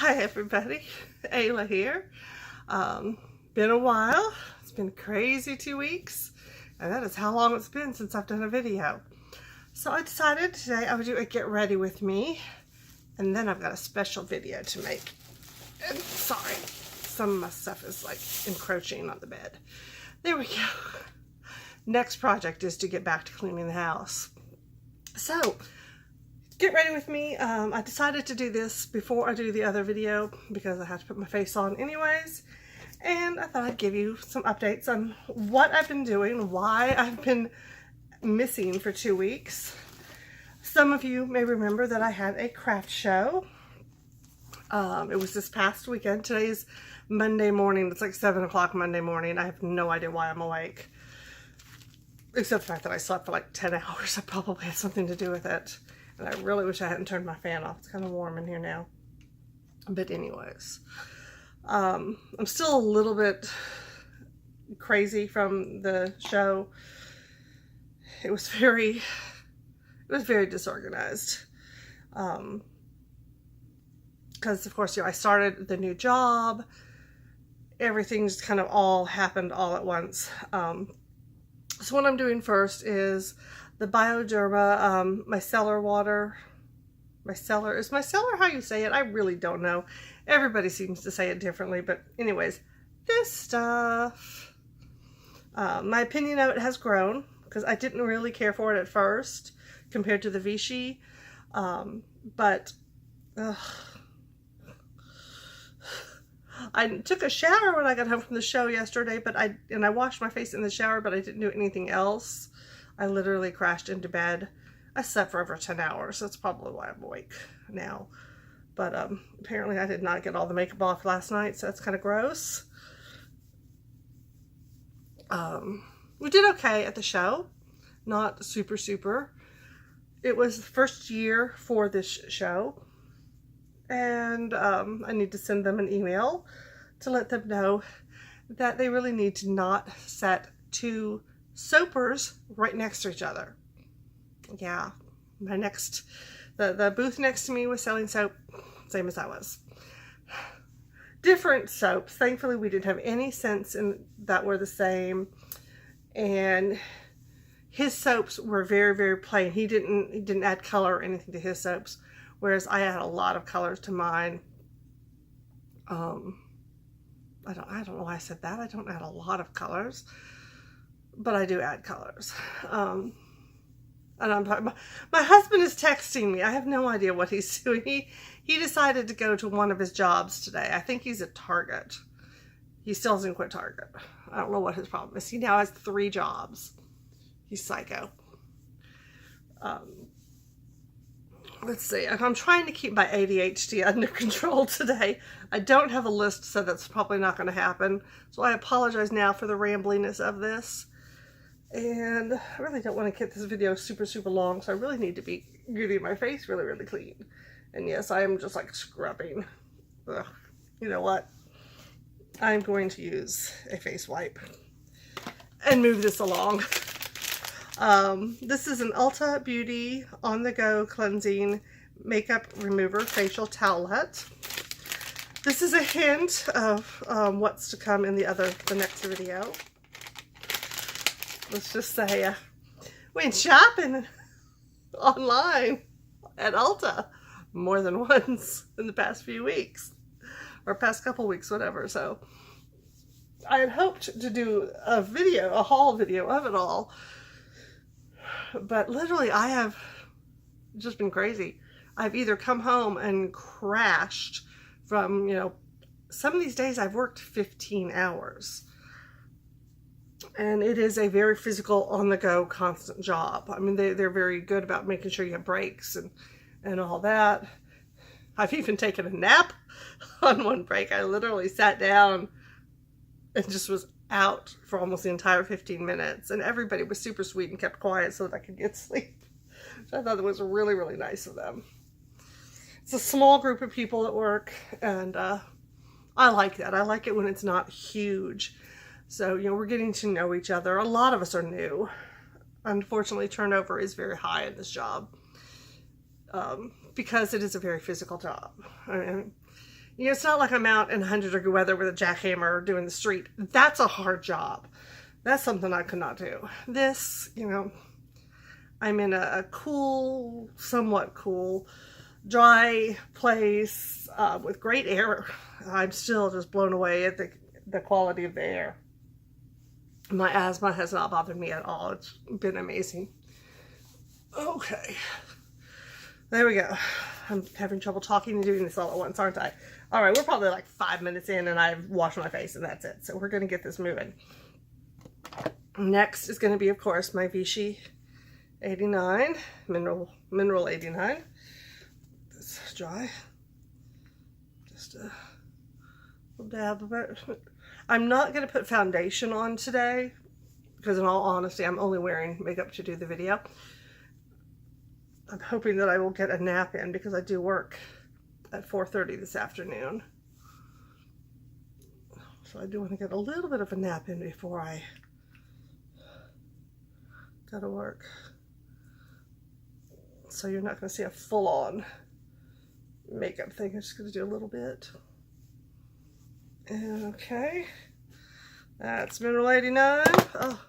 Hi everybody, Ayla here. Been a while. It's been crazy 2 weeks, and that is how long it's been since I've done a video. So I decided today I would do a get ready with me, and then I've got a special video to make. And sorry, some of my stuff is like encroaching on the bed. There we go. Next project is to get back to cleaning the house. So get ready with me. I decided to do this before I do the other video because I have to put my face on anyways. And I thought I'd give you some updates on what I've been doing, why I've been missing for 2 weeks. Some of you may remember that I had a craft show. It was this past weekend. Today is Monday morning. It's like 7 o'clock Monday morning. I have no idea why I'm awake. Except the fact that I slept for like 10 hours. I probably had something to do with it. And I really wish I hadn't turned my fan off. It's kind of warm in here now. But anyways, I'm still a little bit crazy from the show. It was very disorganized. Because of course, I started the new job. Everything just kind of all happened all at once. So what I'm doing first is the Bioderma micellar water. Micellar, is micellar how you say it? I really don't know. Everybody seems to say it differently, but anyways, this stuff. My opinion of it has grown because I didn't really care for it at first compared to the Vichy. But I took a shower when I got home from the show yesterday, but I washed my face in the shower, but I didn't do anything else. I literally crashed into bed. I slept for over 10 hours. That's probably why I'm awake now. But apparently I did not get all the makeup off last night, so that's kind of gross. We did okay at the show. Not super. It was the first year for this show. And I need to send them an email to let them know that they really need to not set two soapers right next to each other. Yeah, the booth next to me was selling soap, same as I was. Different soaps. Thankfully, we didn't have any scents in that were the same, and his soaps were very plain. He didn't add color or anything to his soaps, whereas I add a lot of colors to mine. I don't know why I said that. I don't add a lot of colors, but I do add colors. And my husband is texting me. I have no idea what he's doing. He decided to go to one of his jobs today. I think he's at Target. He still hasn't quit Target. I don't know what his problem is. He now has 3 jobs. He's psycho. Let's see. I'm trying to keep my ADHD under control today. I don't have a list, so that's probably not going to happen. So I apologize now for the rambliness of this. And I really don't want to get this video super long, so I really need to be getting my face really clean. And yes, I am just like scrubbing. Ugh. You know what? I'm going to use a face wipe and move this along. This is an Ulta Beauty On The Go Cleansing Makeup Remover Facial Towelette. This is a hint of what's to come in the next video. Let's just say, went shopping online at Ulta more than once in the past few weeks, or past couple weeks, whatever. So I had hoped to do a haul video of it all, but literally I have just been crazy. I've either come home and crashed from, some of these days I've worked 15 hours. And it is a very physical, on-the-go, constant job. I mean, they're very good about making sure you have breaks and all that. I've even taken a nap on one break. I literally sat down and just was out for almost the entire 15 minutes. And everybody was super sweet and kept quiet so that I could get sleep. So I thought it was really nice of them. It's a small group of people at work, and I like that. I like it when it's not huge. So, we're getting to know each other. A lot of us are new. Unfortunately, turnover is very high in this job because it is a very physical job. I mean, You know, it's not like I'm out in 100-degree weather with a jackhammer doing the street. That's a hard job. That's something I could not do. This, you know, I'm in a cool, somewhat cool, dry place with great air. I'm still just blown away at the quality of the air. My asthma has not bothered me at all. It's been amazing. Okay. There we go. I'm having trouble talking and doing this all at once, aren't I? All right, we're probably like 5 minutes in and I've washed my face and that's it. So we're going to get this moving. Next is going to be, of course, my Vichy 89, Mineral 89. This is dry. Just a little dab of it. I'm not going to put foundation on today because in all honesty, I'm only wearing makeup to do the video. I'm hoping that I will get a nap in because I do work at 4:30 this afternoon. So I do want to get a little bit of a nap in before I go to work. So you're not going to see a full-on makeup thing. I'm just going to do a little bit. Okay. That's Mineral 89. Oh.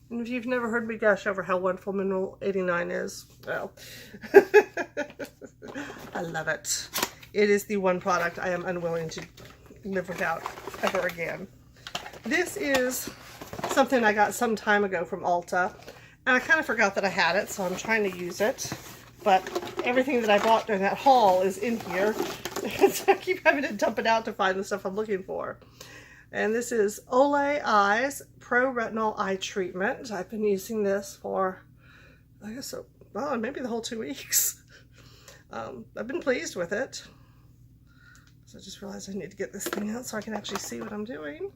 And if you've never heard me gush over how wonderful Mineral 89 is, well, I love it. It is the one product I am unwilling to live without ever again. This is something I got some time ago from Ulta, and I kind of forgot that I had it, so I'm trying to use it. But everything that I bought during that haul is in here, so I keep having to dump it out to find the stuff I'm looking for. And this is Olay Eyes Pro Retinol Eye Treatment. I've been using this for, I guess, well, maybe the whole 2 weeks. I've been pleased with it. So I just realized I need to get this thing out so I can actually see what I'm doing.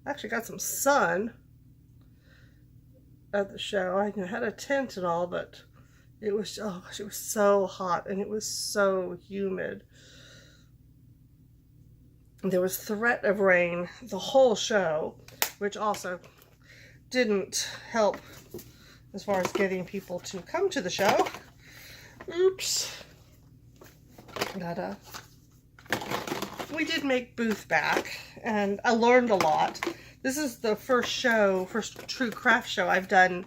I actually got some sun at the show. I had a tent and all, but it was, oh gosh, it was so hot and it was so humid. There was threat of rain the whole show, which also didn't help as far as getting people to come to the show. Oops. But, we did make booth back and I learned a lot. This is the first true craft show I've done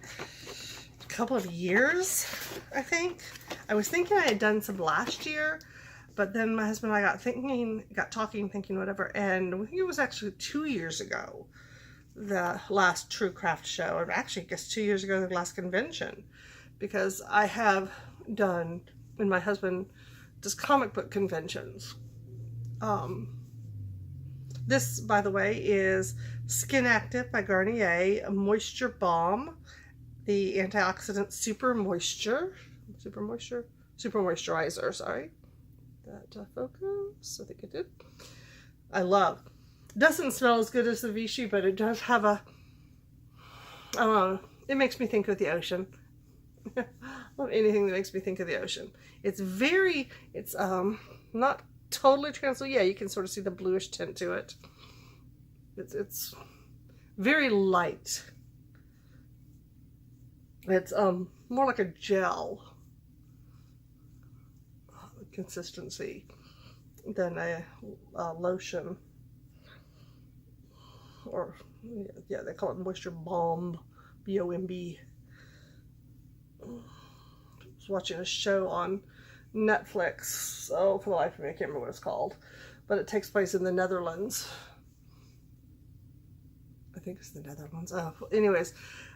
a couple of years, I think. I was thinking I had done some last year, but then my husband and I got talking, thinking whatever, and I think it was actually 2 years ago, the last true craft show, or actually I guess 2 years ago, the last convention, because I have done, and my husband does comic book conventions. This, by the way, is Skin Active by Garnier, a moisture balm, the antioxidant super moisturizer, sorry. That focus, I think it did. I love. Doesn't smell as good as the Vichy, but it does have a, I don't know, it makes me think of the ocean. Love anything that makes me think of the ocean. It's very, it's not totally translucent. Yeah, you can sort of see the bluish tint to it. It's very light. It's more like a gel consistency than a lotion, or yeah, they call it moisture balm, B-O-M-B. I was watching a show on Netflix, oh, for the life of me I can't remember what it's called, but it takes place in the Netherlands. I think it's the Netherlands. Oh, anyways,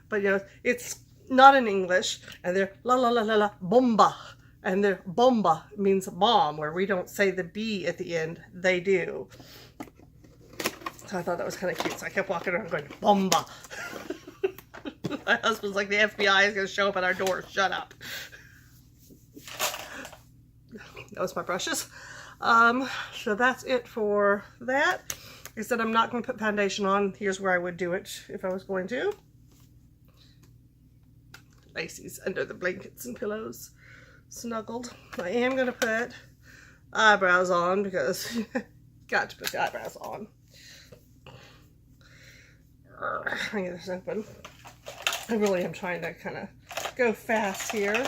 but you know, it's not in English, and they're la la la la la bomba, and their bomba means bomb, where we don't say the B at the end, they do. So I thought that was kind of cute, so I kept walking around going bomba. My husband's like, the FBI is going to show up at our door, shut up. That was my brushes. So that's it for that. Like I said, I'm not going to put foundation on. Here's where I would do it if I was going to. Lacey's under the blankets and pillows, snuggled. I am going to put eyebrows on because got to put the eyebrows on. I get this open. I really am trying to kind of go fast here.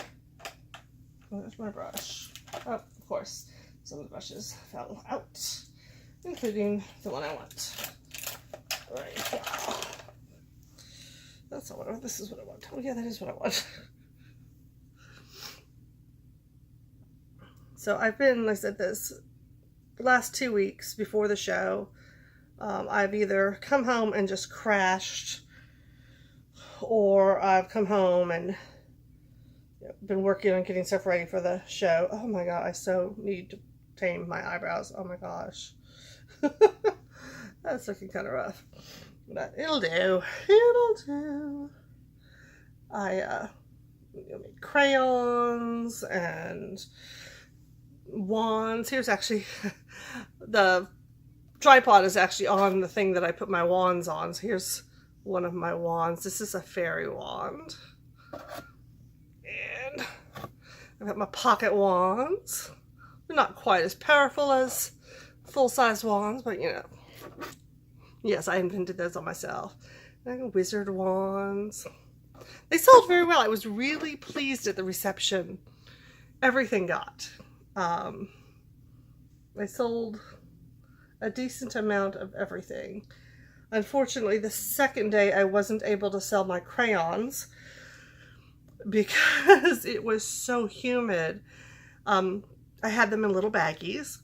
Where's my brush? Oh, of course, some of the brushes fell out, including the one I want. Right here. That's not what I want. This is what I want. Oh yeah, that is what I want. So I've been, like I said, this last 2 weeks before the show, I've either come home and just crashed, or I've come home and been working on getting stuff ready for the show. Oh my god, I so need to tame my eyebrows. Oh my gosh. That's looking kind of rough. But it'll do. It'll do. I made crayons and wands. Here's actually the tripod is actually on the thing that I put my wands on. So here's one of my wands. This is a fairy wand. And I've got my pocket wands. They're not quite as powerful as full-size wands, but you know. Yes, I invented those on myself. And I got wizard wands. They sold very well. I was really pleased at the reception. Everything got. I sold a decent amount of everything. Unfortunately, the second day I wasn't able to sell my crayons because it was so humid. I had them in little baggies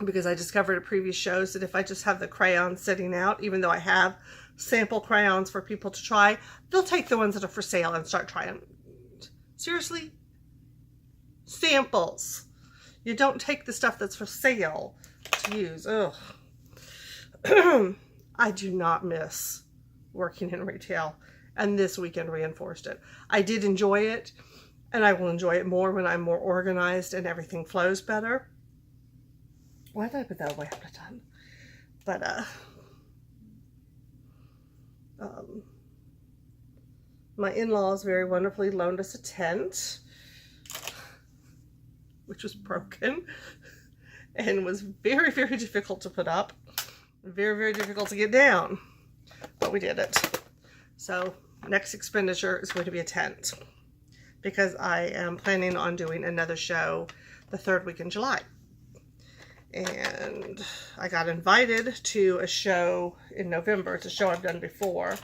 because I discovered at previous shows that if I just have the crayons sitting out, even though I have sample crayons for people to try, they'll take the ones that are for sale and start trying. Seriously? Samples. You don't take the stuff that's for sale to use. Ugh. I do not miss working in retail, and this weekend reinforced it. I did enjoy it, and I will enjoy it more when I'm more organized and everything flows better. Why did I put that away? I'm not done. But, my in-laws very wonderfully loaned us a tent, which was broken and was very, very difficult to put up. Very, very difficult to get down. But we did it. So next expenditure is going to be a tent, because I am planning on doing another show the 3rd week in July. And I got invited to a show in November. It's a show I've done before.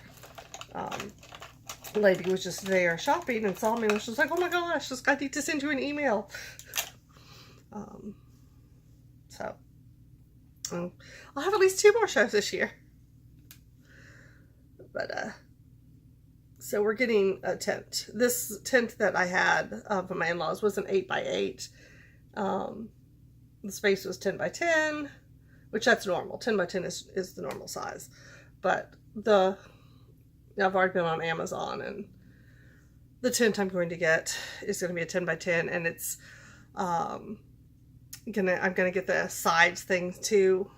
The lady was just there shopping and saw me and she was like, oh my gosh, I need to send you an email. I'll have at least 2 more shows this year. But, so we're getting a tent. This tent that I had for my in-laws was an 8x8. The space was 10x10, which that's normal. 10x10 is the normal size. But I've already been on Amazon, and the tent I'm going to get is going to be a 10x10, and it's I'm gonna get the sides things too,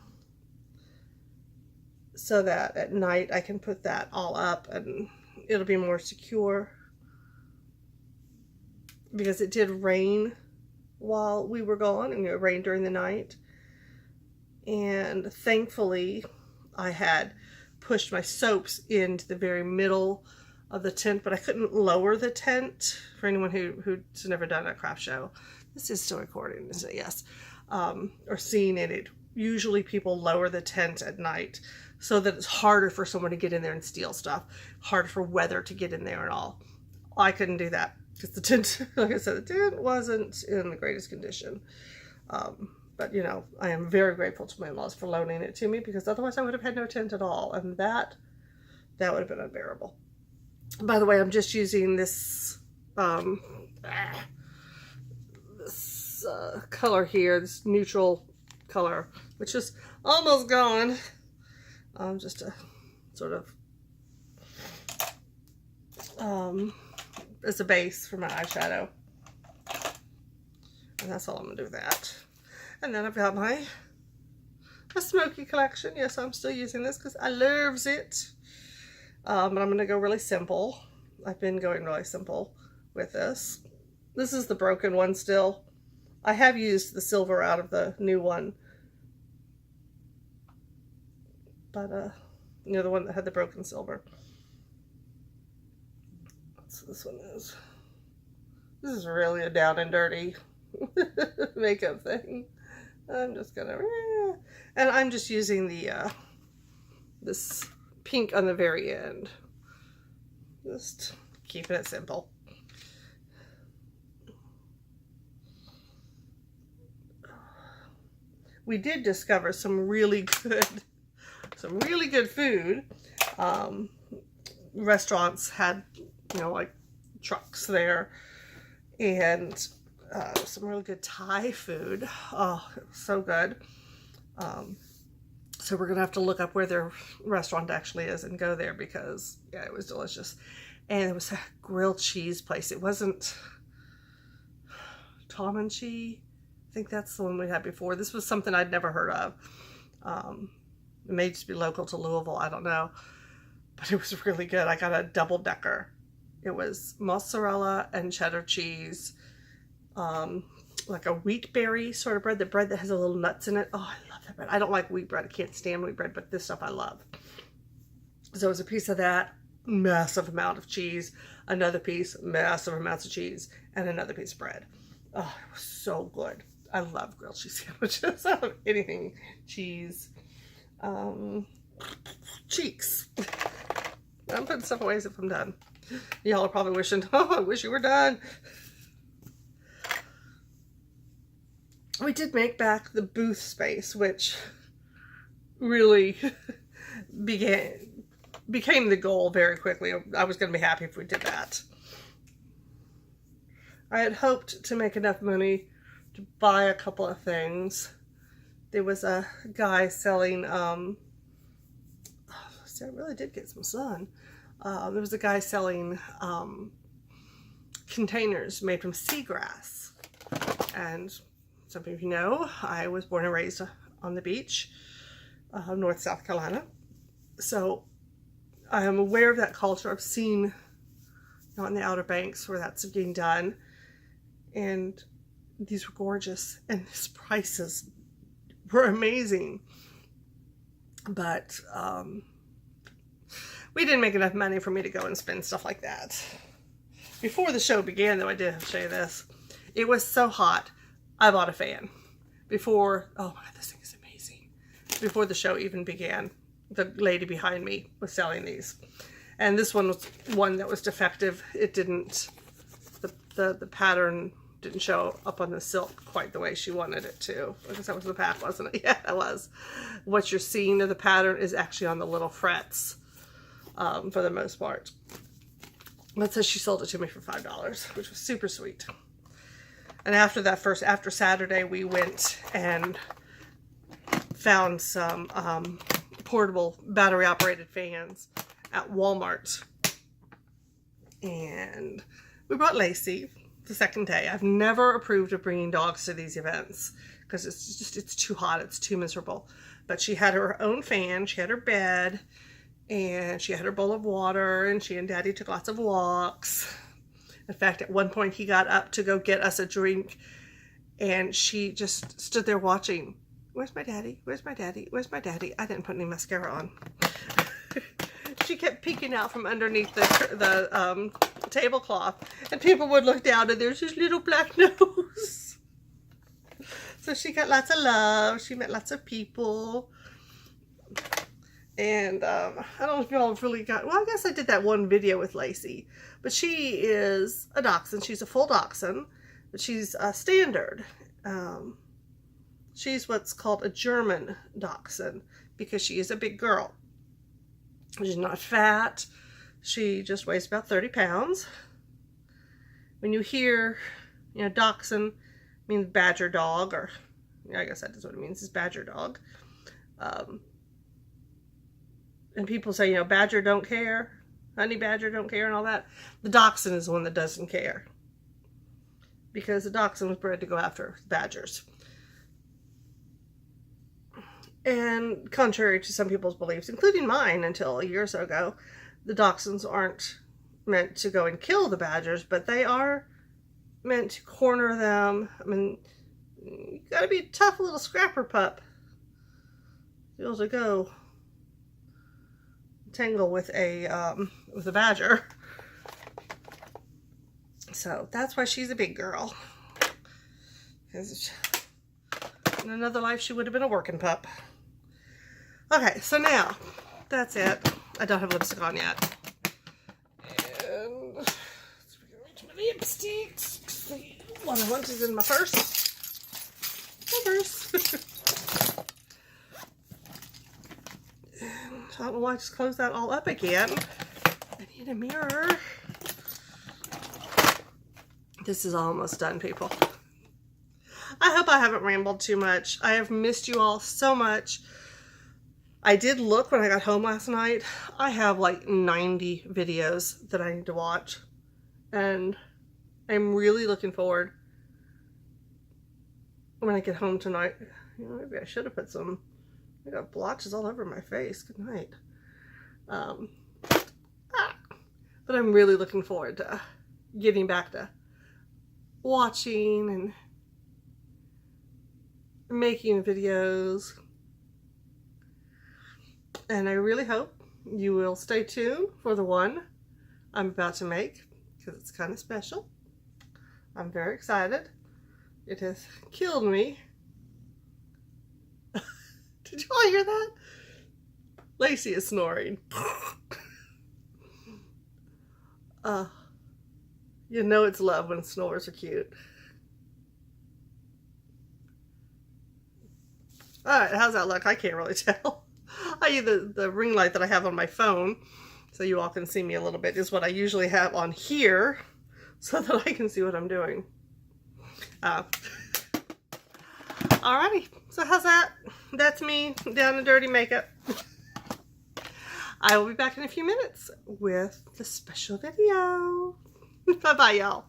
so that at night I can put that all up and it'll be more secure, because it did rain while we were gone, and it rained during the night, and thankfully I had pushed my soaps into the very middle of the tent, but I couldn't lower the tent. For anyone who's never done a craft show, this is still recording, isn't it? Yes. Or seen it. Usually people lower the tent at night so that it's harder for someone to get in there and steal stuff. Harder for weather to get in there and all. I couldn't do that because the tent, like I said, the tent wasn't in the greatest condition. But, you know, I am very grateful to my in-laws for loaning it to me, because otherwise I would have had no tent at all. And that would have been unbearable. By the way, I'm just using this, color here, this neutral color, which is almost gone. Just to sort of, as a base for my eyeshadow. And that's all I'm gonna do with that. And then I've got my smoky collection. Yes, I'm still using this because I loves it. But I'm going to go really simple. I've been going really simple with this. This is the broken one still. I have used the silver out of the new one. But, you know, the one that had the broken silver. else this one is. This is really a down and dirty makeup thing. I'm just gonna, and I'm just using the this pink on the very end. Just keeping it simple. We did discover some really good food. Restaurants had, you know, like trucks there, and some really good Thai food. Oh, it was so good. So we're gonna have to look up where their restaurant actually is and go there, because yeah, it was delicious. And it was a grilled cheese place. It wasn't Tom and Chi. I think that's the one we had before. This was something I'd never heard of. It may just be local to Louisville, I don't know. But it was really good. I got a double decker. It was mozzarella and cheddar cheese, like a wheat berry sort of bread, the bread that has a little nuts in it. Oh, I love that bread. I don't like wheat bread. I can't stand wheat bread, but this stuff I love. So it was a piece of that, massive amount of cheese, another piece, massive amounts of cheese, and another piece of bread. Oh, it was so good. I love grilled cheese sandwiches. I love anything cheese. Cheeks. I'm putting stuff away as if I'm done. Y'all are probably wishing, oh, I wish you were done. We did make back the booth space, which really became the goal very quickly. I was going to be happy if we did that. I had hoped to make enough money to buy a couple of things. There was a guy selling, I really did get some sun. There was a guy selling containers made from seagrass. And some of you know, I was born and raised on the beach, North South Carolina. So I am aware of that culture. I've seen, not in the Outer Banks where that's being done. And these were gorgeous, and his prices were amazing. But we didn't make enough money for me to go and spend stuff like that. Before the show began, though, I did have to show you this. It was so hot, I bought a fan. Before, oh my God, this thing is amazing. Before the show even began, the lady behind me was selling these. And this one was one that was defective. It didn't, the pattern didn't show up on the silk quite the way she wanted it to. I guess that was the pack, wasn't it? Yeah, it was. What you're seeing of the pattern is actually on the little frets, for the most part. But so she sold it to me for $5, which was super sweet. And after that after Saturday, we went and found some portable battery-operated fans at Walmart. And we brought Lacey the second day. I've never approved of bringing dogs to these events because it's too hot, it's too miserable. But she had her own fan, she had her bed, and she had her bowl of water, and she and Daddy took lots of walks. In fact, at one point he got up to go get us a drink, and she just stood there watching. Where's my daddy? Where's my daddy? Where's my daddy? I didn't put any mascara on. She kept peeking out from underneath the tablecloth, and people would look down, and there's his little black nose. So she got lots of love. She met lots of people. And I don't know if y'all have really got, well, I guess I did that one video with Lacey, but she is a dachshund. She's a full dachshund, but she's a standard. She's what's called a German dachshund because she is a big girl. She's not fat. She just weighs about 30 pounds. When you hear, you know, dachshund means badger dog, or I guess that is what it means, is badger dog. And people say, you know, badger don't care, honey badger don't care and all that. The dachshund is the one that doesn't care. Because the dachshund was bred to go after badgers. And contrary to some people's beliefs, including mine until a year or so ago, the dachshunds aren't meant to go and kill the badgers, but they are meant to corner them. I mean, you gotta be a tough little scrapper pup to be able to go tangle with a badger. So that's why she's a big girl. Because in another life, she would have been a working pup. Okay, so now, that's it. I don't have lipstick on yet. And let's reach my lipsticks. One I want is in my purse. My purse. And I don't know why I just closed that all up again. I need a mirror. This is almost done, people. I hope I haven't rambled too much. I have missed you all so much. I did look when I got home last night. I have like 90 videos that I need to watch. And I'm really looking forward when I get home tonight. You know, maybe I should have put some. I got blotches all over my face. Good night. But I'm really looking forward to getting back to watching and making videos. And I really hope you will stay tuned for the one I'm about to make, because it's kind of special. I'm very excited. It has killed me. Did you all hear that? Lacey is snoring. You know it's love when snores are cute. Alright, how's that look? I can't really tell. I use the ring light that I have on my phone, so you all can see me a little bit, is what I usually have on here, so that I can see what I'm doing. Alrighty, so how's that? That's me down in dirty makeup. I will be back in a few minutes with the special video. Bye-bye, y'all.